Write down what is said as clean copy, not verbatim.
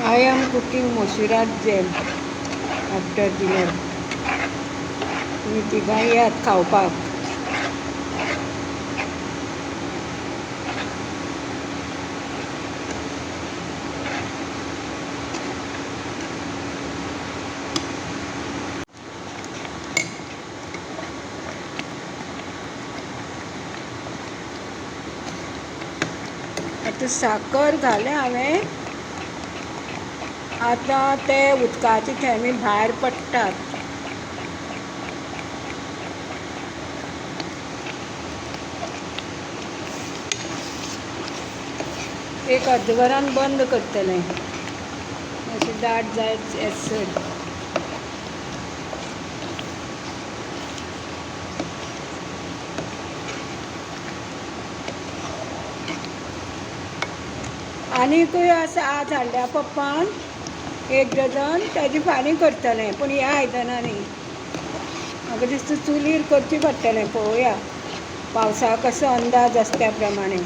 I am cooking Moshirat gel after dinner. तुम्ही तिघांही यात खावपाक. आता साखर घालें हांवें. आता ते उदकाची थेंबी भायर पडटात. एक अर्दवरान बंद करतलें. अशी दाट जायत एसर. आनीकूय आसा आज हाडल्या पप्पान 1 डझन. ताजी फारीं करतलें पूण ह्या आयदनांनी म्हाका दिसता चुलीर करचें पडटलें. पळोवया पावसा कसो अंदाज आसा त्या प्रमाणे.